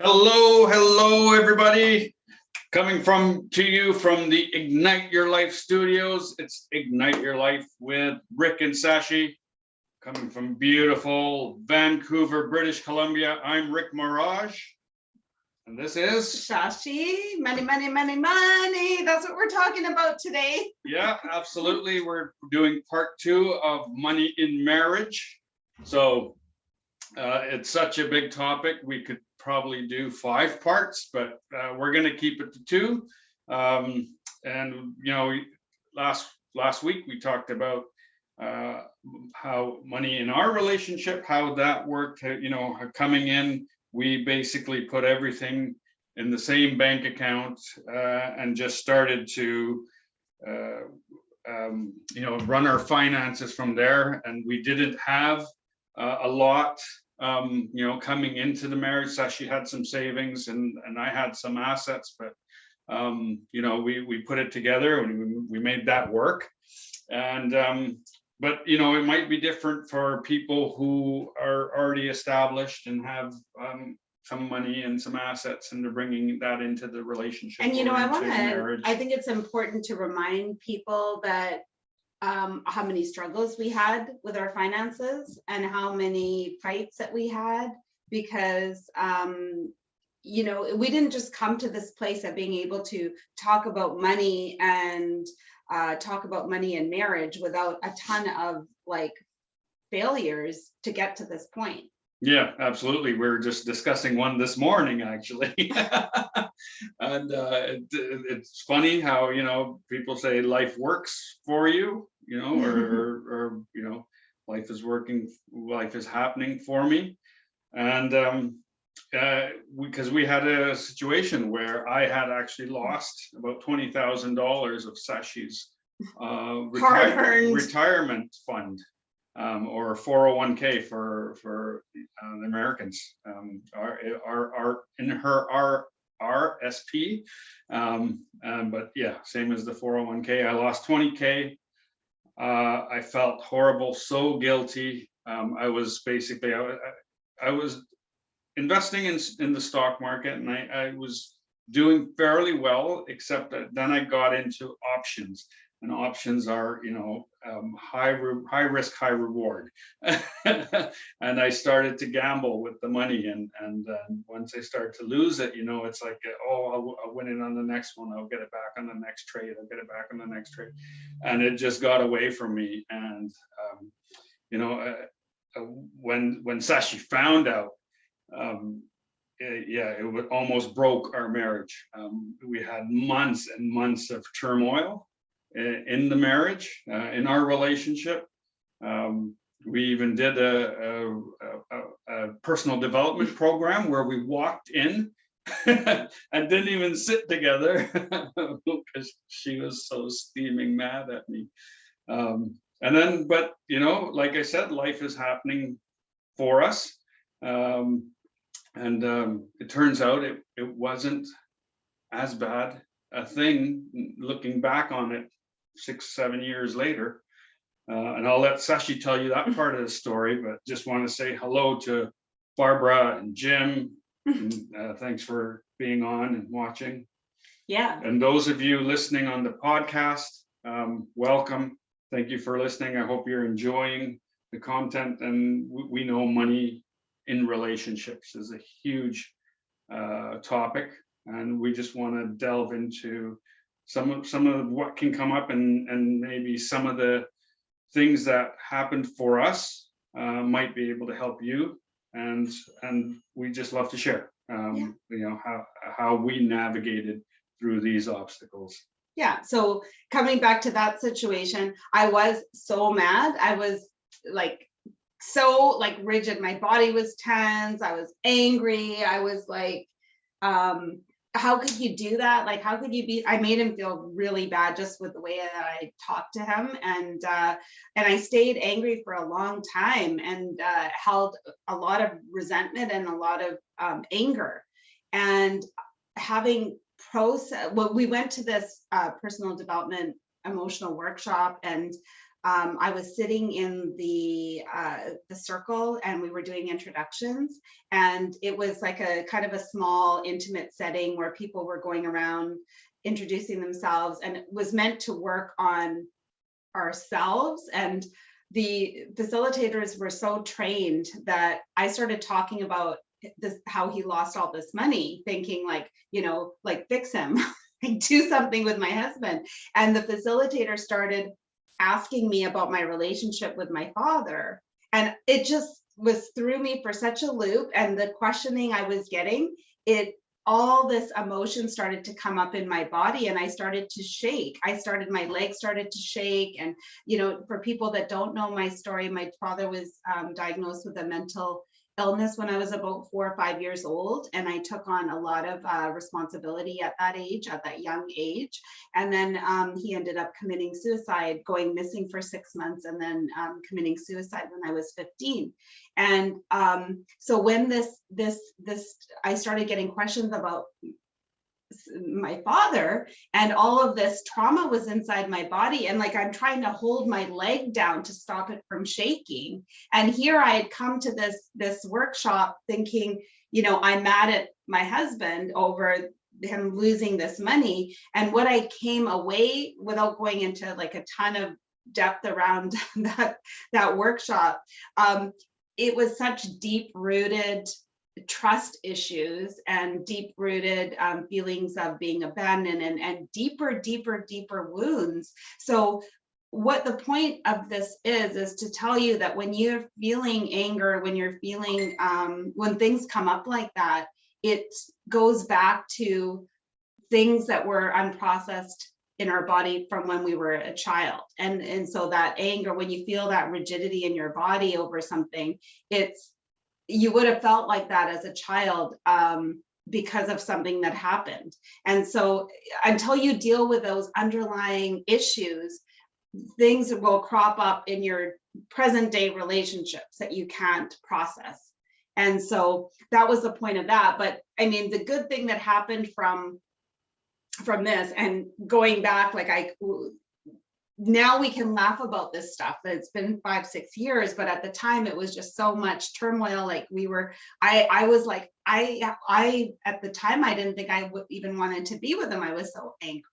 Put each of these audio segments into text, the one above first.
Hello, everybody. Coming to you from the Ignite Your Life studios. It's Ignite Your Life with Rick and Shashi. Coming from beautiful Vancouver, British Columbia. I'm Rick Mirage, and this is Shashi. Money, money, money, money. That's what we're talking about today. Yeah, absolutely. We're doing part 2 of money in marriage. So it's such a big topic. We could probably do 5 parts, but we're going to keep it to 2. And last week we talked about how money in our relationship, how that worked. Coming in, we basically put everything in the same bank account and just started to run our finances from there. And we didn't have a lot coming into the marriage. Sashi had some savings and I had some assets, but we put it together and we made that work. And but it might be different for people who are already established and have some money and some assets, and they're bringing that into the relationship. And I think it's important to remind people that how many struggles we had with our finances and how many fights that we had, because we didn't just come to this place of being able to talk about money and talk about money in marriage without a ton of failures to get to this point. Yeah, absolutely. We were just discussing one this morning, actually. And it's funny how, people say life works for you, or life is working, life is happening for me. And because we had a situation where I had actually lost about $20,000 of Sashi's retirement fund. Or 401k for the Americans, in her RSP, but yeah, same as the 401k. I lost 20k. I felt horrible, so guilty. I was basically I was investing in the stock market, and I was doing fairly well, except that then I got into options. And options are, high risk, high reward. And I started to gamble with the money. And once I start to lose it, it's like, I'll win it on the next one. I'll get it back on the next trade. I'll get it back on the next trade. And it just got away from me. And, when Sashi found out, it almost broke our marriage. We had months and months of turmoil in the marriage, in our relationship. We even did a personal development program where we walked in and didn't even sit together because she was so steaming mad at me. But like I said, life is happening for us. It turns out it wasn't as bad a thing looking back on it 6-7 years later. And I'll let Sashi tell you that part of the story, but just want to say hello to Barbara and Jim. And, thanks for being on and watching. Yeah. And those of you listening on the podcast, welcome. Thank you for listening. I hope you're enjoying the content. And we know money in relationships is a huge topic. And we just want to delve into some of what can come up, and maybe some of the things that happened for us might be able to help you. And we just love to share, how we navigated through these obstacles. Yeah. So coming back to that situation, I was so mad. I was so rigid. My body was tense. I was angry. I was like, how could you do that? How could you be? I made him feel really bad just with the way that I talked to him, and I stayed angry for a long time, and held a lot of resentment and a lot of anger. And having we went to this personal development emotional workshop, and I was sitting in the circle, and we were doing introductions, and it was like a kind of a small, intimate setting where people were going around introducing themselves, and it was meant to work on ourselves. And the facilitators were so trained that I started talking about this, how he lost all this money, thinking like, like fix him, like do something with my husband. And the facilitator started asking me about my relationship with my father. And it just was threw me for such a loop. And the questioning I was getting, all this emotion started to come up in my body, and I started to shake. My legs started to shake. And, for people that don't know my story, my father was diagnosed with a mental illness when I was about 4 or 5 years old. And I took on a lot of responsibility at that young age. And then he ended up committing suicide, going missing for 6 months, and then committing suicide when I was 15. And so when I started getting questions about my father, and all of this trauma was inside my body, and like I'm trying to hold my leg down to stop it from shaking. And here I had come to this workshop thinking, I'm mad at my husband over him losing this money. And what I came away, without going into like a ton of depth around that workshop, it was such deep rooted trust issues and deep rooted feelings of being abandoned, and deeper wounds. So what the point of this is to tell you that when you're feeling anger, when you're feeling when things come up like that, it goes back to things that were unprocessed in our body from when we were a child. And so that anger, when you feel that rigidity in your body over something, you would have felt like that as a child because of something that happened. And so until you deal with those underlying issues, things will crop up in your present day relationships that you can't process. And so that was the point of that. But I mean, the good thing that happened from this, and going back, like now we can laugh about this stuff. It's been 5-6 years, but at the time it was just so much turmoil. Like I was like, I at the time, I didn't think I would even wanted to be with him. I was so angry,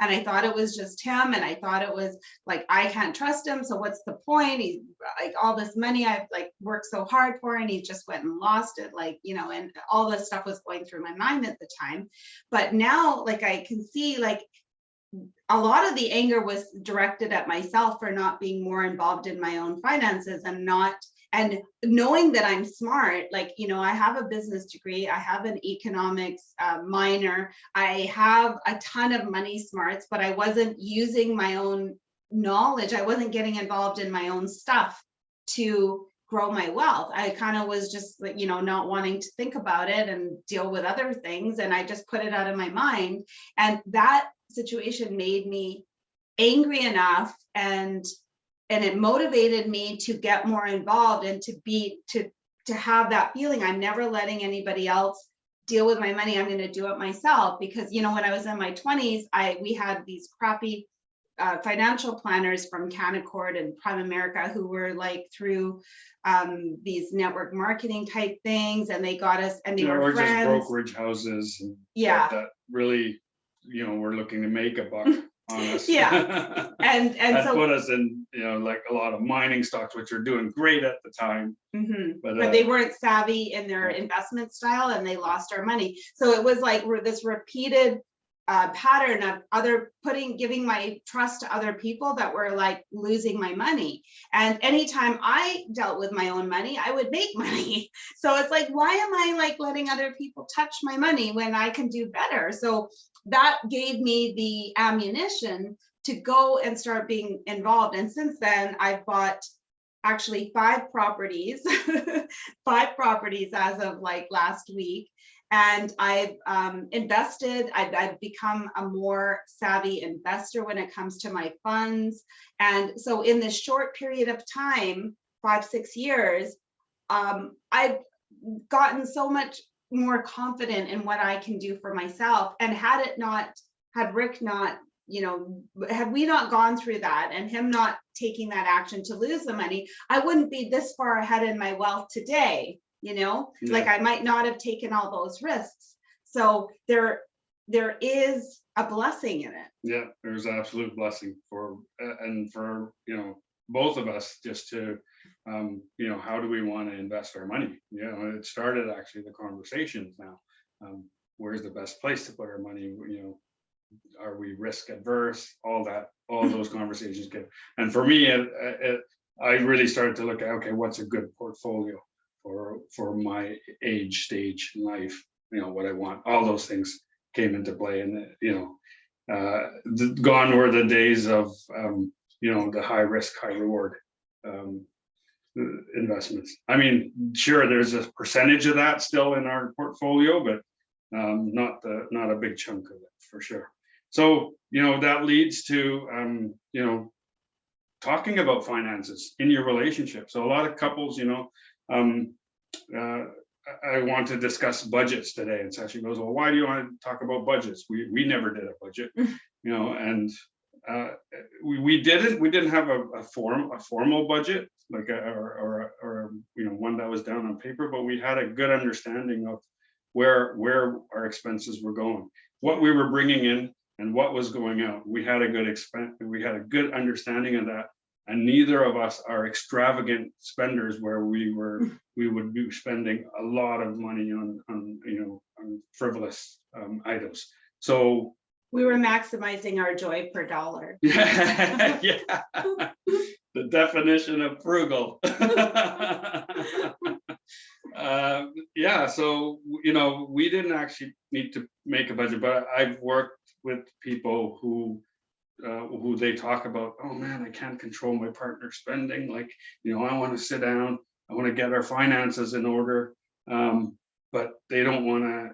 and I thought it was just him. And I thought it was like, I can't trust him. So what's the point? He's like, all this money I've like worked so hard for, and he just went and lost it. Like, and all this stuff was going through my mind at the time. But now, like, I can see, like, a lot of the anger was directed at myself for not being more involved in my own finances, and knowing that I'm smart. Like, I have a business degree, I have an economics minor, I have a ton of money smarts, but I wasn't using my own knowledge. I wasn't getting involved in my own stuff to grow my wealth. I kind of was just like, not wanting to think about it and deal with other things. And I just put it out of my mind. And that situation made me angry enough, and it motivated me to get more involved, and to have that feeling, I'm never letting anybody else deal with my money. I'm going to do it myself. Because when I was in my 20s, we had these crappy financial planners from Canaccord and Prime America who were like through these network marketing type things, and they got us, and they were or friends. just brokerage houses. And that really, we're looking to make a buck on us. Yeah. And that so put us in, like a lot of mining stocks, which are doing great at the time. But they weren't savvy in their investment style, and they lost our money. So it was like this repeated pattern of giving my trust to other people that were like losing my money. And anytime I dealt with my own money, I would make money. So it's like, why am I like letting other people touch my money when I can do better? So that gave me the ammunition to go and start being involved. And since then, I've bought actually 5 properties, 5 properties as of like last week. And I've invested, I've become a more savvy investor when it comes to my funds. And so in this short period of time, 5-6 years, I've gotten so much more confident in what I can do for myself. And had Rick not, had we not gone through that, and him not taking that action to lose the money, I wouldn't be this far ahead in my wealth today, like I might not have taken all those risks. So there is a blessing in it. Yeah, there's absolute blessing for and for both of us, just to how do we want to invest our money? It started actually the conversations now. Where's the best place to put our money? Are we risk adverse? All those conversations get. And for me, I really started to look at, okay, what's a good portfolio for my age stage in life? What I want. All those things came into play, and gone were the days of the high risk, high reward investments. I mean, sure, there's a percentage of that still in our portfolio, but not a big chunk of it, for sure. So that leads to talking about finances in your relationship. So a lot of couples, I want to discuss budgets today, and Sashi goes, well, why do you want to talk about budgets? We never did a budget, and we didn't have a formal budget, like or one that was down on paper, but we had a good understanding of where our expenses were going, what we were bringing in, and what was going out. We had a good understanding of that. And neither of us are extravagant spenders where we would be spending a lot of money on frivolous items. So we were maximizing our joy per dollar. Yeah, the definition of frugal. So we didn't actually need to make a budget, but I've worked with people who they talk about, oh man, I can't control my partner's spending. Like, I want to sit down, I want to get our finances in order. But they don't want to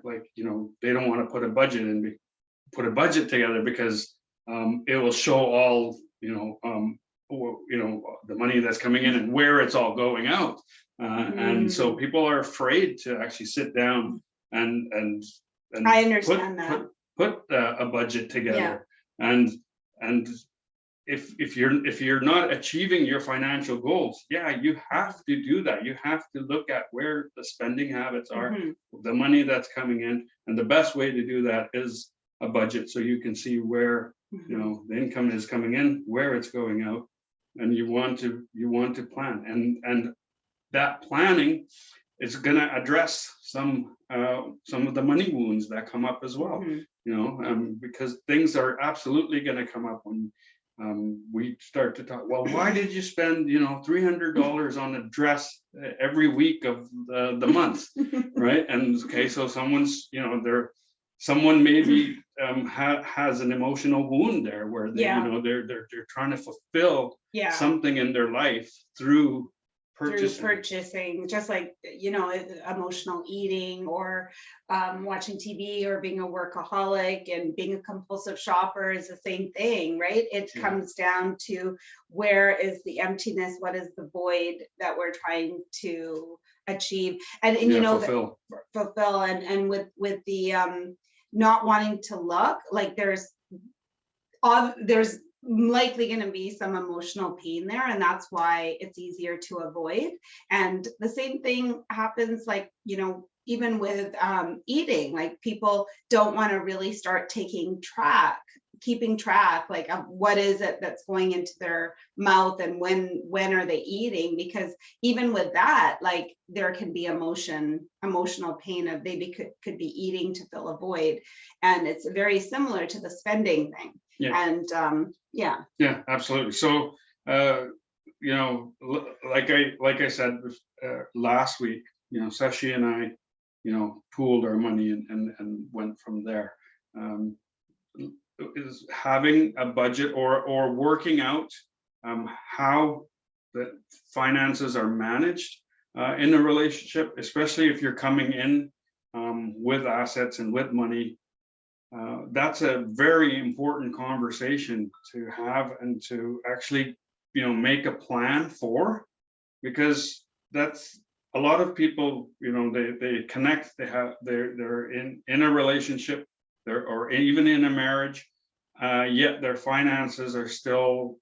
they don't want to put a budget together, because it will show all, the money that's coming in and where it's all going out. And so people are afraid to actually sit down and I understand put a budget together. And if you're not achieving your financial goals, you have to do that. You have to look at where the spending habits are, the money that's coming in, and the best way to do that is a budget, so you can see where the income is coming in, where it's going out, and you want to plan, and that planning is going to address some of the money wounds that come up as well. Because things are absolutely going to come up when we start to talk, well, why did you spend $300 on a dress every week of the month, right? And okay, so someone maybe has an emotional wound there, where they're trying to fulfill something in their life through purchasing, just like emotional eating, or watching TV, or being a workaholic and being a compulsive shopper is the same thing, right? It comes down to, where is the emptiness, what is the void that we're trying to achieve, and fulfill, and with the not wanting to look like there's likely going to be some emotional pain there, and that's why it's easier to avoid. And the same thing happens, like even with eating, like people don't want to really start keeping track, like of what is it that's going into their mouth, and when are they eating, because even with that, like there can be emotional pain of maybe could be eating to fill a void, and it's very similar to the spending thing. And absolutely. So like I said last week, Sashi and I pooled our money and went from there. Is having a budget or working out how the finances are managed in a relationship, especially if you're coming in with assets and with money. That's a very important conversation to have, and to actually make a plan for, because that's a lot of people, they connect, they're in a relationship, or even in a marriage, yet their finances are still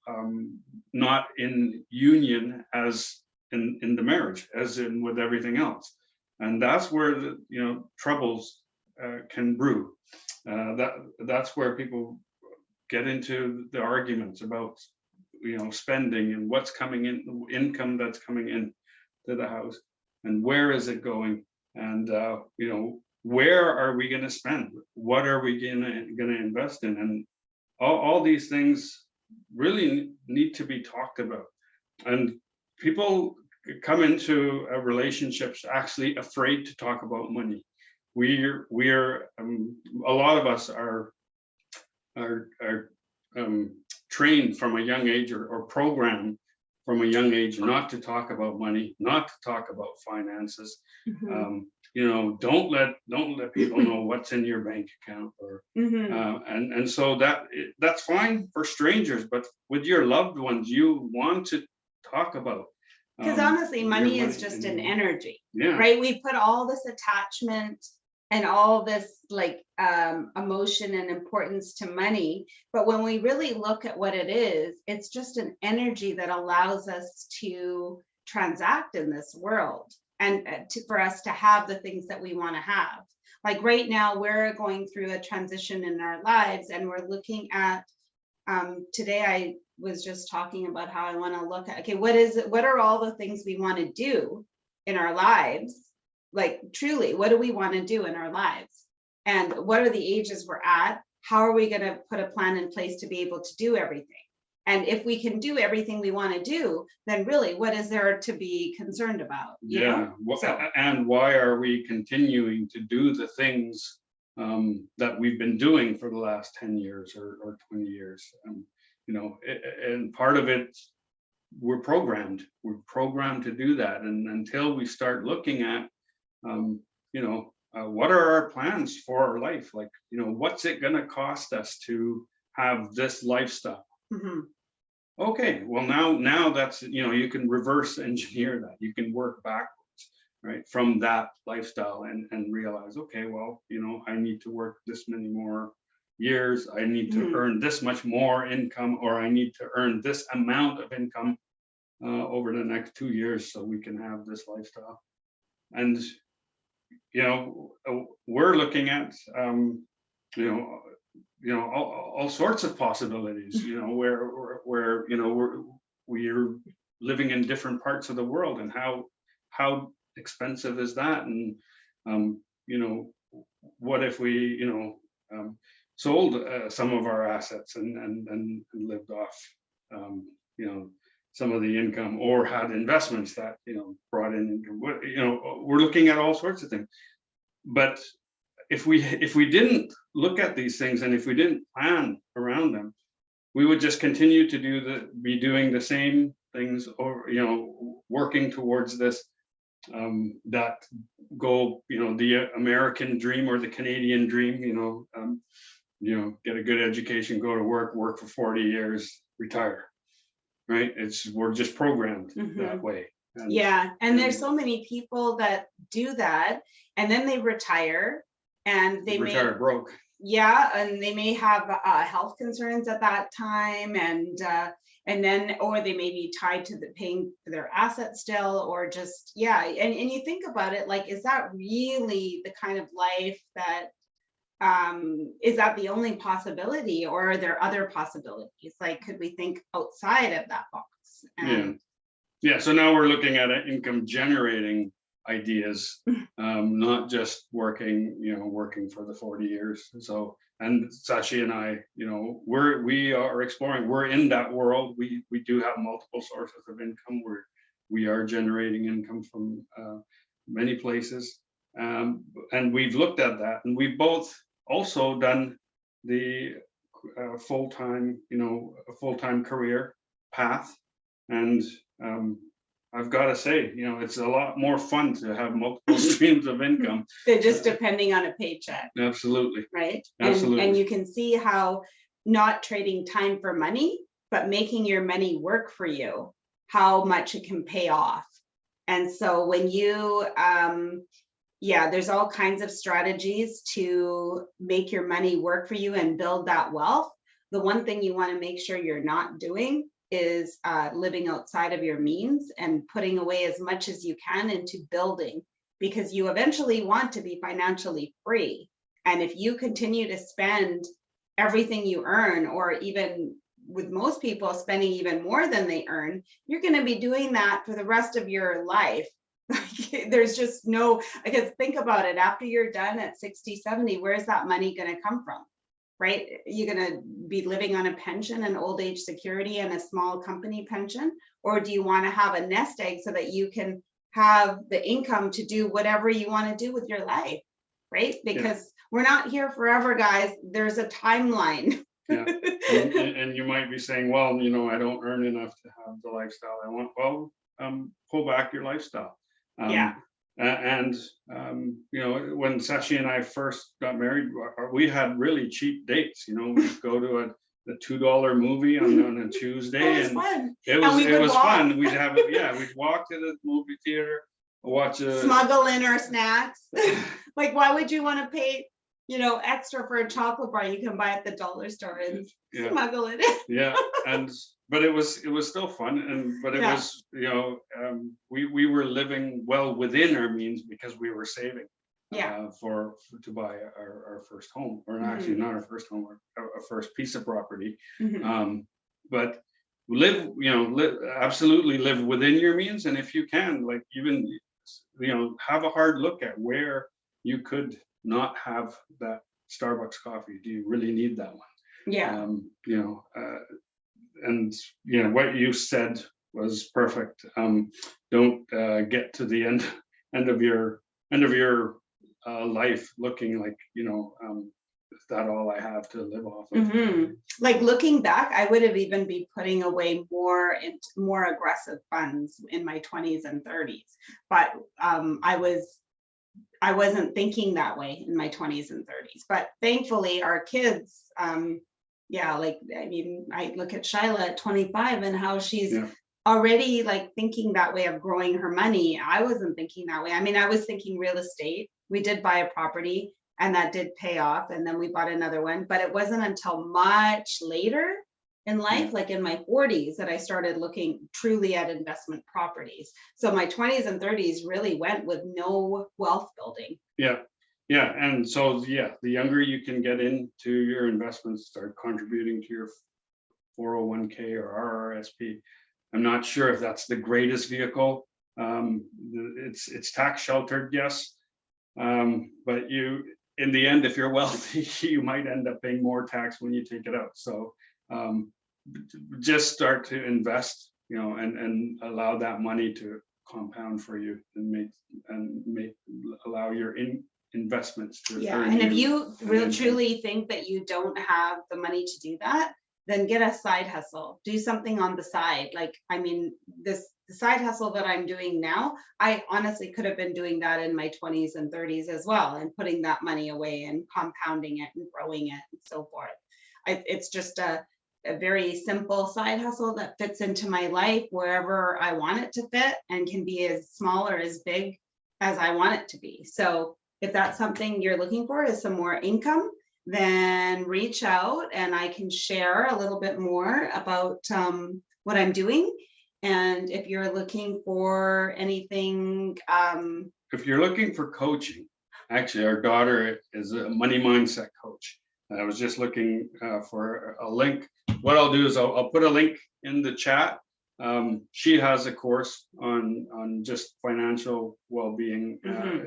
not in union as in the marriage, as in with everything else. And that's where the troubles can brew. That's where people get into the arguments about spending and what's coming in, the income that's coming in to the house, and where is it going, and where are we going to spend, what are we going to invest in, and all these things really need to be talked about. And people come into relationships actually afraid to talk about money. We're a lot of us are trained from a young age, or programmed from a young age, not to talk about money, not to talk about finances. Don't let people know what's in your bank account, or and so that's fine for strangers, but with your loved ones, you want to talk about. Because honestly, money is just an energy, right? We put all this attachment and all this like emotion and importance to money, but when we really look at what it is, it's just an energy that allows us to transact in this world, and for us to have the things that we want to have. Like right now, we're going through a transition in our lives, and we're looking at today I was just talking about how I want to look at, okay, what are all the things we want to do in our lives? Like truly, what do we want to do in our lives? And what are the ages we're at? How are we going to put a plan in place to be able to do everything? And if we can do everything we want to do, then really, what is there to be concerned about? And why are we continuing to do the things that we've been doing for the last 10 years or 20 years? And part of it, we're programmed to do that. And until we start looking at what are our plans for our life? Like, what's it going to cost us to have this lifestyle? Okay, well, now that's, you can reverse engineer that. You can work backwards, right, from that lifestyle, and realize, okay, well, I need to work this many more years. I need to earn this much more income, or I need to earn this amount of income over the next 2 years so we can have this lifestyle. And we're looking at all sorts of possibilities, where we're living in different parts of the world, and how expensive is that? And what if we sold some of our assets and lived off some of the income, or had investments that brought in income? We're looking at all sorts of things. But if we didn't look at these things, and if we didn't plan around them, we would just continue to be doing the same things, or working towards this that goal, the American dream or the Canadian dream, get a good education, go to work for 40 years, retire. Right? We're just programmed that way. And there's so many people that do that, and then they retire, and they retire broke. And they may have health concerns at that time, and then, or they may be tied to paying for their assets still, or just and you think about it, like, is that really the kind of life that is that the only possibility, or are there other possibilities? Like, could we think outside of that box? So now we're looking at income generating ideas, not just working for the 40 years. So, and Shashi and I, we are exploring, we're in that world. We do have multiple sources of income. We are generating income from many places. And we've looked at that, and we've both also done the full-time career path. And I've got to say, it's a lot more fun to have multiple streams of income than just depending on a paycheck. Absolutely. Right. Absolutely. And you can see how not trading time for money, but making your money work for you, how much it can pay off. And so when you there's all kinds of strategies to make your money work for you and build that wealth. the one thing you want to make sure you're not doing is living outside of your means and putting away as much as you can into building, because you eventually want to be financially free. And if you continue to spend everything you earn, or even with most people spending even more than they earn, you're going to be doing that for the rest of your life. There's just no, because think about it, after you're done at 60, 70, where's that money going to come from? Right? You're going to be living on a pension and old age security and a small company pension? Or do you want to have a nest egg so that you can have the income to do whatever you want to do with your life? Right? Because we're not here forever, guys. There's a timeline. Yeah. And you might be saying, well, you know, I don't earn enough to have the lifestyle I want. Well, pull back your lifestyle. And you know, when Shashi and I first got married, we had really cheap dates. You know, we'd go to the $2 movie on a Tuesday, It was fun. It was fun. We'd have we'd walk to the movie theater, watch smuggle in our snacks. Like, why would you want to pay, you know, extra for a chocolate bar you can buy at the dollar store and smuggle it in? Yeah, but it was still fun, but it was, you know, we were living well within our means because we were saving to buy our first home, or actually not our first home, our first piece of property. But absolutely live within your means, and if you can, like, even, you know, have a hard look at where you could not have that Starbucks coffee. Do you really need that one? You know, and you know what you said was perfect. Don't get to the end of your life looking like, you know, is that all I have to live off of? Like, looking back, I would have even been putting away more aggressive funds in my 20s and 30s, but I wasn't thinking that way in my 20s and 30s. But thankfully, our kids, like, I mean, I look at Shyla at 25 and how she's already like thinking that way of growing her money. I wasn't thinking that way. I mean, I was thinking real estate. We did buy a property and that did pay off. And then we bought another one. But it wasn't until much later in life, like in my 40s, that I started looking truly at investment properties. So my 20s and 30s really went with no wealth building. Yeah, and so the younger you can get into your investments, start contributing to your 401k or RRSP. I'm not sure if that's the greatest vehicle. It's tax sheltered, yes, but in the end, if you're wealthy, you might end up paying more tax when you take it out. So just start to invest, you know, and allow that money to compound for you, and allow your investments to earn. And if you really truly think that you don't have the money to do that, then get a side hustle, do something on the side. Like, I mean, the side hustle that I'm doing now, I honestly could have been doing that in my 20s and 30s as well, and putting that money away and compounding it and growing it and so forth. It's just a very simple side hustle that fits into my life wherever I want it to fit, and can be as small or as big as I want it to be. So if that's something you're looking for, is some more income, then reach out and I can share a little bit more about what I'm doing. And if you're looking for anything, if you're looking for coaching, actually, our daughter is a money mindset coach. I was just looking for a link. What I'll do is I'll put a link in the chat. She has a course on just financial well-being,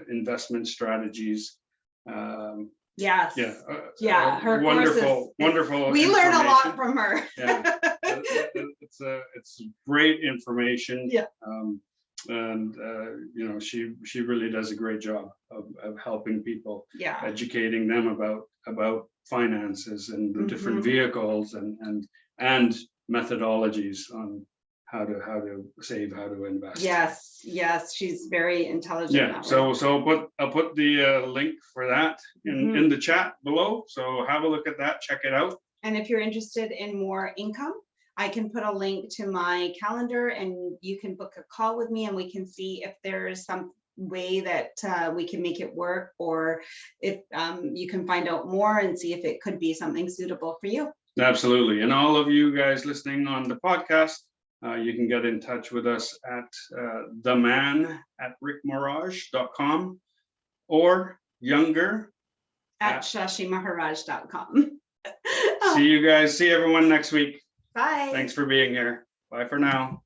investment strategies. Her wonderful. We learn a lot from her. It's great information. And you know, she really does a great job of helping people, educating them about finances and the different vehicles and methodologies on how to save, how to invest. Yes, she's very intelligent. So I'll put the link for that in the chat below. So have a look at that, check it out. And if you're interested in more income, I can put a link to my calendar and you can book a call with me and we can see if there's some way that we can make it work, or if you can find out more and see if it could be something suitable for you. Absolutely. And all of you guys listening on the podcast, you can get in touch with us at theman@rickmirage.com or younger at shashimaharaj.com. See you guys. See everyone next week. Bye. Thanks for being here. Bye for now.